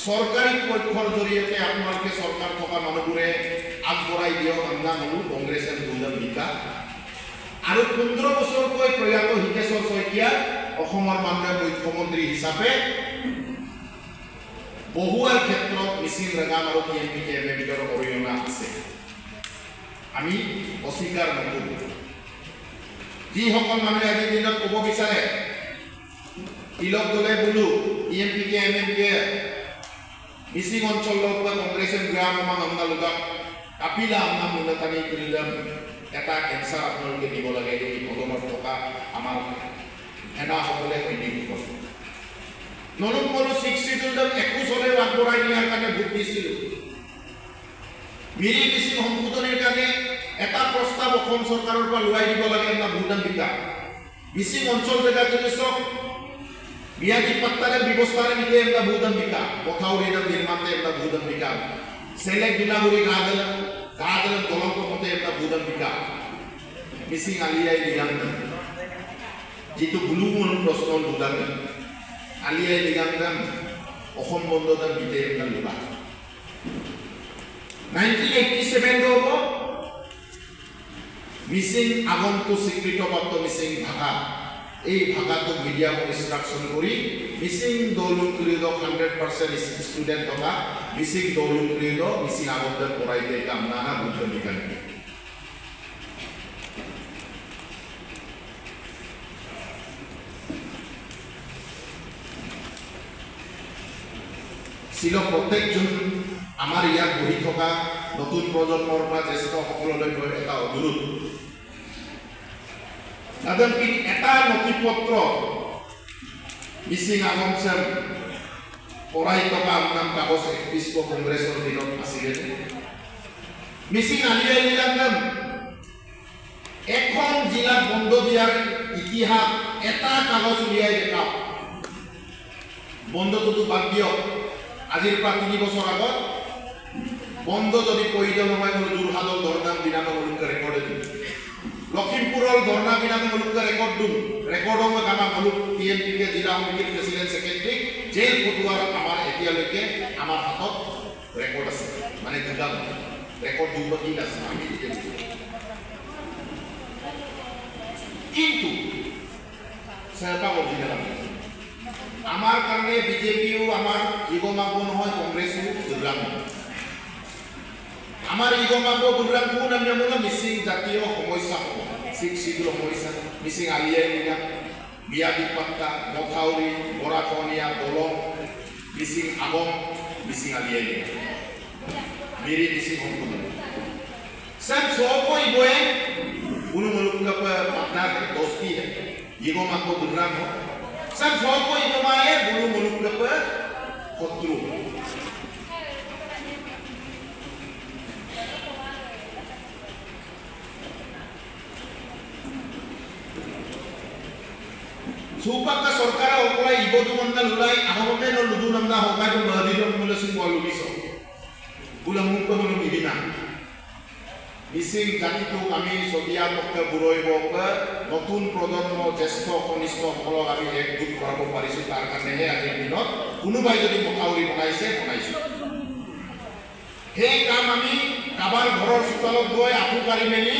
সৰকাৰি পক্ষৰ জৰিয়তে আপোনালোকে সৰকাৰ থকা মানুহবোৰে আগবঢ়াই দিয়ক আমৰা হলো কংগ্ৰেসেৰ দুজন বিকা আৰু 15 বছৰকৈ প্ৰয়াত হিতেশ্বৰ শইকীয়া অসমৰ মাননীয় মুখ্যমন্ত্ৰী হিচাপে বহুৱাৰ ক্ষেত্ৰত মিচিং ৰেগাম আৰু টিএমপি কেএমএ ভিতৰত অৰিহণা আছে আমি অস্বীকাৰ নকৰোঁ যিসকল মানুহে আজিৰ দিনত ক'ব বিচাৰে তিলক দলে বোলো টিএমপি কেএমএ মিচিং অঞ্চলৰ পৰা কংগ্ৰেছৰ গ্ৰাম আমনা লোকক কাপিলা আমনা মুলতানি কৰিলাম এটা এনসাৰ আপোনালোকে দিব লাগে এই পদমত থকা আমাৰ সেনাসকলে সৈনিক নলুমলো 21 চনে আগবঢ়াই নিয়াৰ কাৰণে ভোট দিছিলোঁ মিৰি মিচিং সংশোধনীৰ কাৰণে এটা প্ৰস্তাৱ অসম চৰকাৰৰ পৰা লোৱাই দিব লাগে এটা ভোটদান বিকাশ মিচিং অঞ্চল জেগা যদি চক বিয়াদি পাত্তাৰে ব্যৱস্থাৰে মিলে এটা ভোটদান বিকাশ পথাউৰিৰ নিৰ্মাণে এটা ভোটদান বিকাশ সেলেক গুণাগুৰি গাঁৱৰ দলং মতে এটা ভোটদান বিকাশ মিচিং আলিয়াই দিগান যিটো গুলুমূল প্ৰশ্ন ভোটদান আলিয়াই দিগান অসম বন্ধদান বিধে এটা লোৱা 1987 হ'ব মিচিং আগন্তুক স্বীকৃতপ্ৰাপ্ত মিচিং ভাষা এই ভাষাটোক মিডিয়া ইনষ্ট্ৰাকশ্যন কৰি মিচিং দৌলুংক্ৰিয়দ 100% ষ্টুডেণ্ট থকা মিচিং দৌলুংক্ৰিয়দ মিচিং আগন্তুক পঢ়াই দিয়ে কাম নানা বুদ্ধ বিজ্ঞান ছিল প্ৰত্যেকজন আমাৰ ইয়াত বহি থকা নতুন প্ৰজন্মৰ পৰা জ্যেষ্ঠসকললৈ মই এটা অনুৰোধ দাদাকি এটা নথিপত্ৰ মিচিং আগমচেম পঢ়াই থকা আপোনাৰ কাগজ বিশ্ব কংগ্ৰেছৰ দিনত আছিলে মিচিং আলিয়াই দিলাম এখন জিলাত বন্ধ দিয়াৰ ইতিহাস এটা কাগজ উলিয়াই দেখাওক বন্ধটোতো বাদ দিয়ক আজিৰ পৰা 3 বছৰ আগত বন্ধ যদি প্ৰয়োজন নহয় যোৰহাটৰ ধৰ্ণা বিনামূলীয়া ৰেকৰ্ড দিম লখিমপুৰৰ ধৰ্ণা বিনামূলীয়া ৰেকৰ্ড দিম ৰেকৰ্ডৰ কাম হলো টিএমপিকে জিলা সমিতিৰ প্ৰেসিডেন্ট সেক্ৰেটাৰী জেল ফটোৱাৰ আমাৰ এতিয়ালৈকে আমাৰ হাতত ৰেকৰ্ড আছে মানে দুটা ৰেকৰ্ড দুটা ঠিক আছে আমি কিন্তু সেটা অৰিজিনাল আমার কারণে বিজেপিও আমার ইগোমাগো নহয় কংগ্রেসও দুর্লাভ আমার ইগোমাগো দুর্লাভ কোন আমি মূল মিসিং জাতীয় সমস্যা হব শিক্ষিত সমস্যা মিসিং আলিয়াই দিলা বিয়াদি পাত্তা মথাউরি বরাকনিয়া দলং মিসিং আগম মিসিং আলিয়াই দিলা মেরি মিসিং সংশোধন सब कोई बोए उन मुल्क का अपना दोस्ती है इगोमागो दुर्लाभ हो सब सबको इमाए बुलु मुलुक पे शत्रु सुपका सरकार ओकरा इबोदु मंडल उलाई आहमे न लुदु नमना होका जो बहदिनो मुले सिंगल लुबिसो बुला मुको न मिदिना মিচিং জাতিটোক আমি সদিয়া পক্ষে বুৰৈব নতুন প্ৰজন্ম জ্যেষ্ঠ কনিষ্ঠসকলক আমি একগোট কৰাব পাৰিছোঁ তাৰ কাৰণেহে আজিৰ দিনত কোনোবাই যদি মথাউৰি বনাইছে সেই কাম আমি কাবাৰ ঘৰৰ চোতালত গৈ আঁঠু কাঢ়ি মেলি